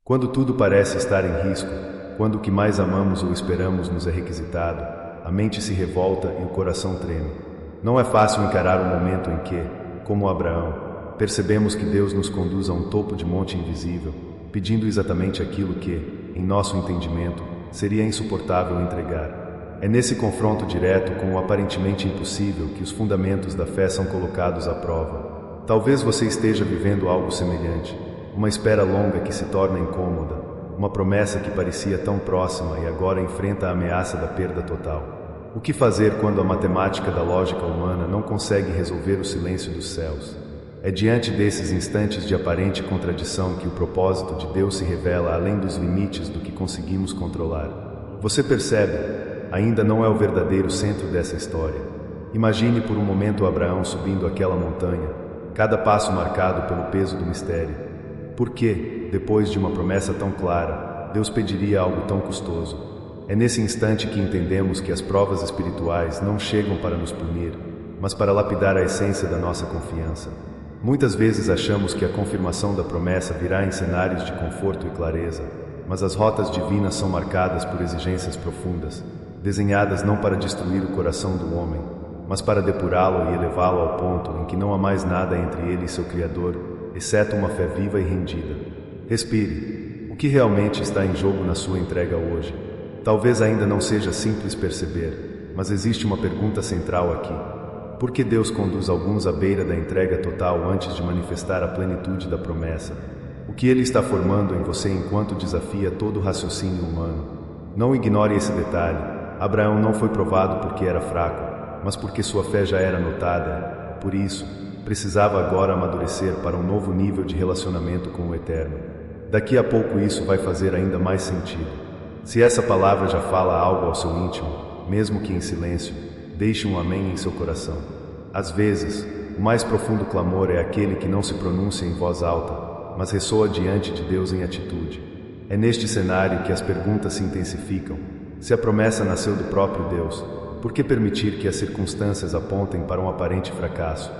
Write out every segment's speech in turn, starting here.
Quando tudo parece estar em risco, quando o que mais amamos ou esperamos nos é requisitado, a mente se revolta e o coração treme. Não é fácil encarar o momento em que, como Abraão, percebemos que Deus nos conduz a um topo de monte invisível, pedindo exatamente aquilo que, em nosso entendimento, seria insuportável entregar. É nesse confronto direto com o aparentemente impossível que os fundamentos da fé são colocados à prova. Talvez você esteja vivendo algo semelhante, uma espera longa que se torna incômoda, uma promessa que parecia tão próxima e agora enfrenta a ameaça da perda total. O que fazer quando a matemática da lógica humana não consegue resolver o silêncio dos céus? É diante desses instantes de aparente contradição que o propósito de Deus se revela além dos limites do que conseguimos controlar. Você percebe? Ainda não é o verdadeiro centro dessa história. Imagine por um momento Abraão subindo aquela montanha, cada passo marcado pelo peso do mistério. Por que, depois de uma promessa tão clara, Deus pediria algo tão custoso? É nesse instante que entendemos que as provas espirituais não chegam para nos punir, mas para lapidar a essência da nossa confiança. Muitas vezes achamos que a confirmação da promessa virá em cenários de conforto e clareza, mas as rotas divinas são marcadas por exigências profundas, desenhadas não para destruir o coração do homem, mas para depurá-lo e elevá-lo ao ponto em que não há mais nada entre ele e seu Criador, exceto uma fé viva e rendida. Respire. O que realmente está em jogo na sua entrega hoje? Talvez ainda não seja simples perceber, mas existe uma pergunta central aqui. Por que Deus conduz alguns à beira da entrega total antes de manifestar a plenitude da promessa? O que Ele está formando em você enquanto desafia todo o raciocínio humano? Não ignore esse detalhe. Abraão não foi provado porque era fraco, mas porque sua fé já era notada. Por isso, precisava agora amadurecer para um novo nível de relacionamento com o Eterno. Daqui a pouco isso vai fazer ainda mais sentido. Se essa palavra já fala algo ao seu íntimo, mesmo que em silêncio, deixe um amém em seu coração. Às vezes, o mais profundo clamor é aquele que não se pronuncia em voz alta, mas ressoa diante de Deus em atitude. É neste cenário que as perguntas se intensificam. Se a promessa nasceu do próprio Deus, por que permitir que as circunstâncias apontem para um aparente fracasso?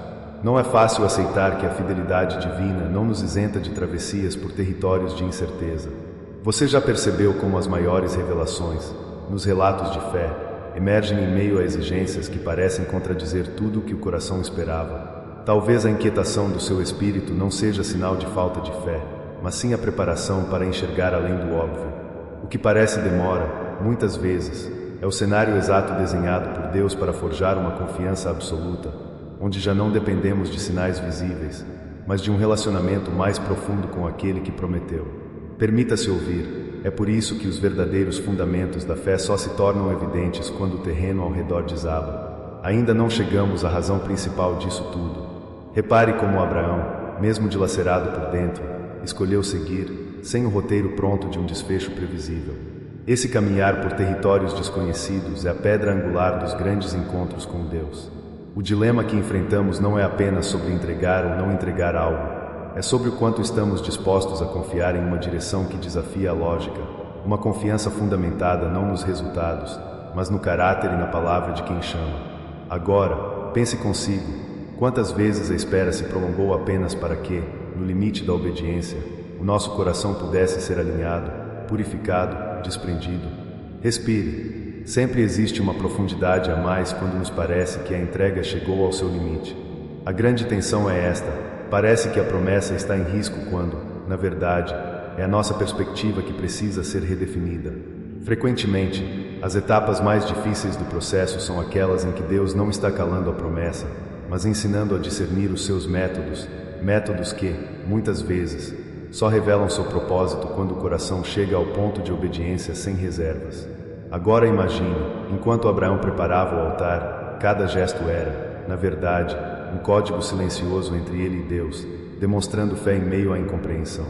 Não é fácil aceitar que a fidelidade divina não nos isenta de travessias por territórios de incerteza. Você já percebeu como as maiores revelações, nos relatos de fé, emergem em meio a exigências que parecem contradizer tudo o que o coração esperava? Talvez a inquietação do seu espírito não seja sinal de falta de fé, mas sim a preparação para enxergar além do óbvio. O que parece demora, muitas vezes, é o cenário exato desenhado por Deus para forjar uma confiança absoluta, onde já não dependemos de sinais visíveis, mas de um relacionamento mais profundo com aquele que prometeu. Permita-se ouvir. É por isso que os verdadeiros fundamentos da fé só se tornam evidentes quando o terreno ao redor desaba. Ainda não chegamos à razão principal disso tudo. Repare como Abraão, mesmo dilacerado por dentro, escolheu seguir, sem o roteiro pronto de um desfecho previsível. Esse caminhar por territórios desconhecidos é a pedra angular dos grandes encontros com Deus. O dilema que enfrentamos não é apenas sobre entregar ou não entregar algo, é sobre o quanto estamos dispostos a confiar em uma direção que desafia a lógica, uma confiança fundamentada não nos resultados, mas no caráter e na palavra de quem chama. Agora, pense consigo, quantas vezes a espera se prolongou apenas para que, no limite da obediência, o nosso coração pudesse ser alinhado, purificado, desprendido. Respire. Sempre existe uma profundidade a mais quando nos parece que a entrega chegou ao seu limite. A grande tensão é esta: parece que a promessa está em risco quando, na verdade, é a nossa perspectiva que precisa ser redefinida. Frequentemente, as etapas mais difíceis do processo são aquelas em que Deus não está calando a promessa, mas ensinando a discernir os seus métodos que, muitas vezes, só revelam seu propósito quando o coração chega ao ponto de obediência sem reservas. Agora imagine, enquanto Abraão preparava o altar, cada gesto era, na verdade, um código silencioso entre ele e Deus, demonstrando fé em meio à incompreensão.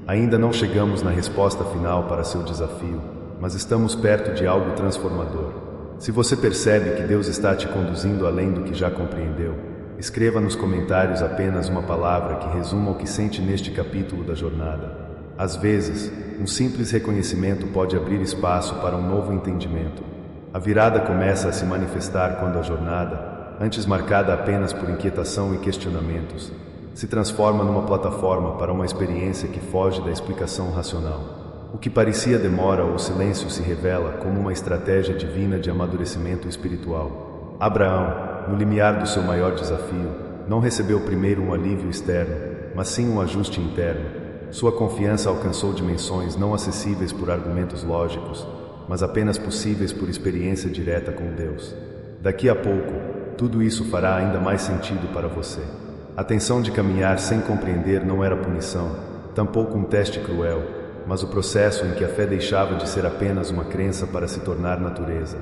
Ainda não chegamos na resposta final para seu desafio, mas estamos perto de algo transformador. Se você percebe que Deus está te conduzindo além do que já compreendeu, escreva nos comentários apenas uma palavra que resuma o que sente neste capítulo da jornada. Às vezes, um simples reconhecimento pode abrir espaço para um novo entendimento. A virada começa a se manifestar quando a jornada, antes marcada apenas por inquietação e questionamentos, se transforma numa plataforma para uma experiência que foge da explicação racional. O que parecia demora ou silêncio se revela como uma estratégia divina de amadurecimento espiritual. Abraão, no limiar do seu maior desafio, não recebeu primeiro um alívio externo, mas sim um ajuste interno. Sua confiança alcançou dimensões não acessíveis por argumentos lógicos, mas apenas possíveis por experiência direta com Deus. Daqui a pouco, tudo isso fará ainda mais sentido para você. A tensão de caminhar sem compreender não era punição, tampouco um teste cruel, mas o processo em que a fé deixava de ser apenas uma crença para se tornar natureza.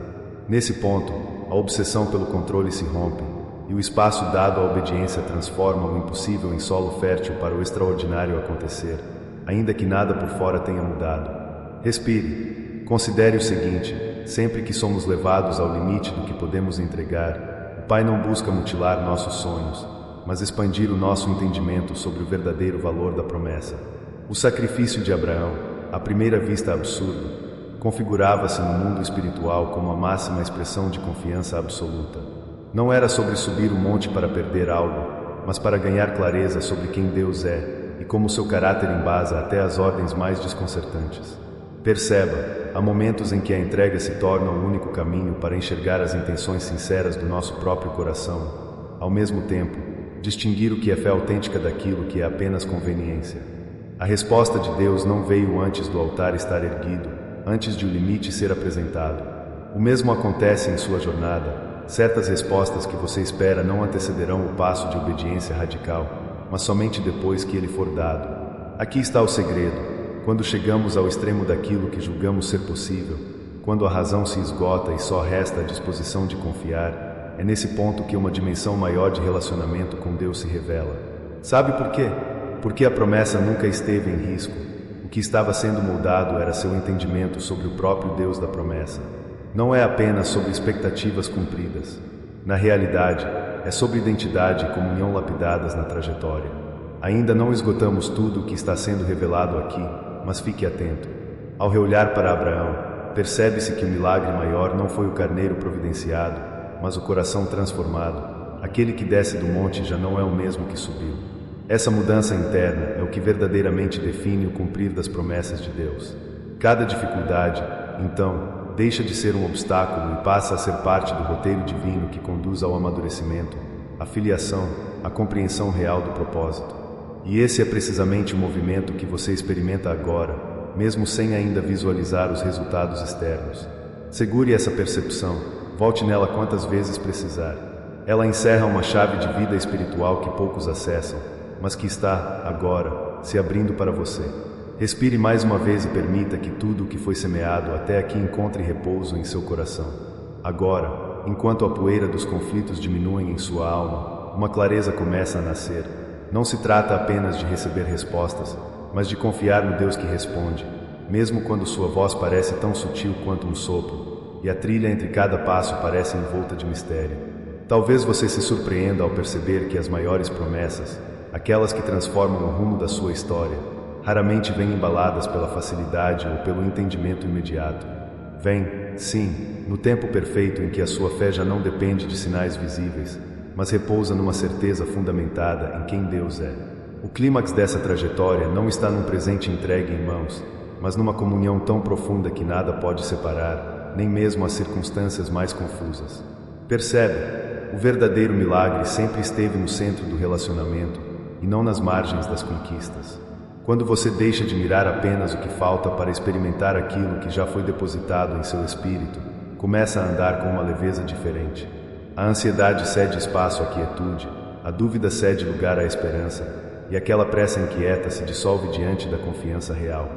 Nesse ponto, a obsessão pelo controle se rompe, e o espaço dado à obediência transforma o impossível em solo fértil para o extraordinário acontecer, ainda que nada por fora tenha mudado. Respire. Considere o seguinte: sempre que somos levados ao limite do que podemos entregar, o Pai não busca mutilar nossos sonhos, mas expandir o nosso entendimento sobre o verdadeiro valor da promessa. O sacrifício de Abraão, à primeira vista absurdo, configurava-se no mundo espiritual como a máxima expressão de confiança absoluta. Não era sobre subir o monte para perder algo, mas para ganhar clareza sobre quem Deus é e como seu caráter embasa até as ordens mais desconcertantes. Perceba, há momentos em que a entrega se torna o único caminho para enxergar as intenções sinceras do nosso próprio coração. Ao mesmo tempo, distinguir o que é fé autêntica daquilo que é apenas conveniência. A resposta de Deus não veio antes do altar estar erguido, antes de o limite ser apresentado. O mesmo acontece em sua jornada. Certas respostas que você espera não antecederão o passo de obediência radical, mas somente depois que ele for dado. Aqui está o segredo. Quando chegamos ao extremo daquilo que julgamos ser possível, quando a razão se esgota e só resta a disposição de confiar, é nesse ponto que uma dimensão maior de relacionamento com Deus se revela. Sabe por quê? Porque a promessa nunca esteve em risco. O que estava sendo moldado era seu entendimento sobre o próprio Deus da promessa. Não é apenas sobre expectativas cumpridas. Na realidade, é sobre identidade e comunhão lapidadas na trajetória. Ainda não esgotamos tudo o que está sendo revelado aqui, mas fique atento. Ao reolhar para Abraão, percebe-se que o milagre maior não foi o carneiro providenciado, mas o coração transformado. Aquele que desce do monte já não é o mesmo que subiu. Essa mudança interna é o que verdadeiramente define o cumprir das promessas de Deus. Cada dificuldade, então, deixa de ser um obstáculo e passa a ser parte do roteiro divino que conduz ao amadurecimento, à filiação, à compreensão real do propósito. E esse é precisamente o movimento que você experimenta agora, mesmo sem ainda visualizar os resultados externos. Segure essa percepção, volte nela quantas vezes precisar. Ela encerra uma chave de vida espiritual que poucos acessam, mas que está, agora, se abrindo para você. Respire mais uma vez e permita que tudo o que foi semeado até aqui encontre repouso em seu coração. Agora, enquanto a poeira dos conflitos diminui em sua alma, uma clareza começa a nascer. Não se trata apenas de receber respostas, mas de confiar no Deus que responde, mesmo quando sua voz parece tão sutil quanto um sopro, e a trilha entre cada passo parece envolta de mistério. Talvez você se surpreenda ao perceber que as maiores promessas, aquelas que transformam o rumo da sua história, raramente vêm embaladas pela facilidade ou pelo entendimento imediato. Vêm, sim, no tempo perfeito em que a sua fé já não depende de sinais visíveis, mas repousa numa certeza fundamentada em quem Deus é. O clímax dessa trajetória não está num presente entregue em mãos, mas numa comunhão tão profunda que nada pode separar, nem mesmo as circunstâncias mais confusas. Percebe? O verdadeiro milagre sempre esteve no centro do relacionamento e não nas margens das conquistas. Quando você deixa de mirar apenas o que falta para experimentar aquilo que já foi depositado em seu espírito, começa a andar com uma leveza diferente. A ansiedade cede espaço à quietude, a dúvida cede lugar à esperança, e aquela pressa inquieta se dissolve diante da confiança real.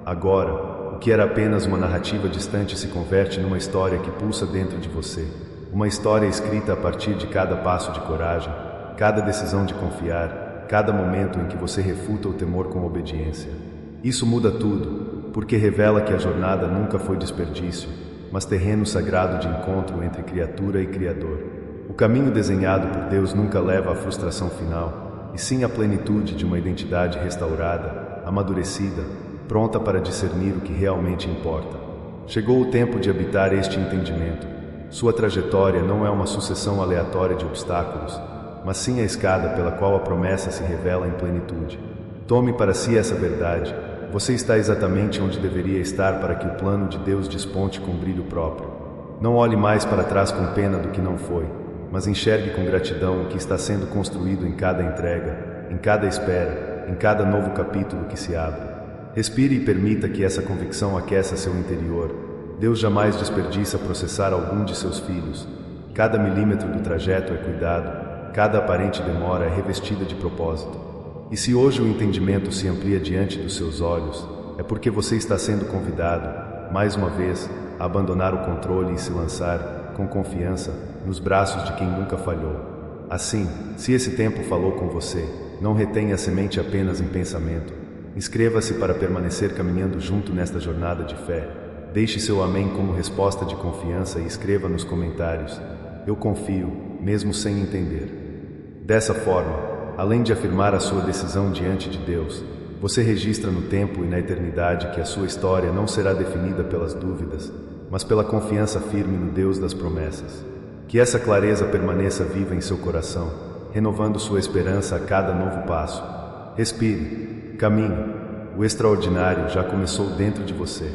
Agora, o que era apenas uma narrativa distante se converte numa história que pulsa dentro de você, uma história escrita a partir de cada passo de coragem, cada decisão de confiar, cada momento em que você refuta o temor com obediência. Isso muda tudo, porque revela que a jornada nunca foi desperdício, mas terreno sagrado de encontro entre criatura e Criador. O caminho desenhado por Deus nunca leva à frustração final, e sim à plenitude de uma identidade restaurada, amadurecida, pronta para discernir o que realmente importa. Chegou o tempo de habitar este entendimento. Sua trajetória não é uma sucessão aleatória de obstáculos, mas sim a escada pela qual a promessa se revela em plenitude. Tome para si essa verdade. Você está exatamente onde deveria estar para que o plano de Deus desponte com brilho próprio. Não olhe mais para trás com pena do que não foi, mas enxergue com gratidão o que está sendo construído em cada entrega, em cada espera, em cada novo capítulo que se abre. Respire e permita que essa convicção aqueça seu interior. Deus jamais desperdiça processar algum de seus filhos. Cada milímetro do trajeto é cuidado, cada aparente demora é revestida de propósito. E se hoje o entendimento se amplia diante dos seus olhos, é porque você está sendo convidado, mais uma vez, a abandonar o controle e se lançar, com confiança, nos braços de quem nunca falhou. Assim, se esse tempo falou com você, não retenha a semente apenas em pensamento. Inscreva-se para permanecer caminhando junto nesta jornada de fé. Deixe seu amém como resposta de confiança e escreva nos comentários: eu confio, mesmo sem entender. Dessa forma, além de afirmar a sua decisão diante de Deus, você registra no tempo e na eternidade que a sua história não será definida pelas dúvidas, mas pela confiança firme no Deus das promessas. Que essa clareza permaneça viva em seu coração, renovando sua esperança a cada novo passo. Respire, caminhe. O extraordinário já começou dentro de você.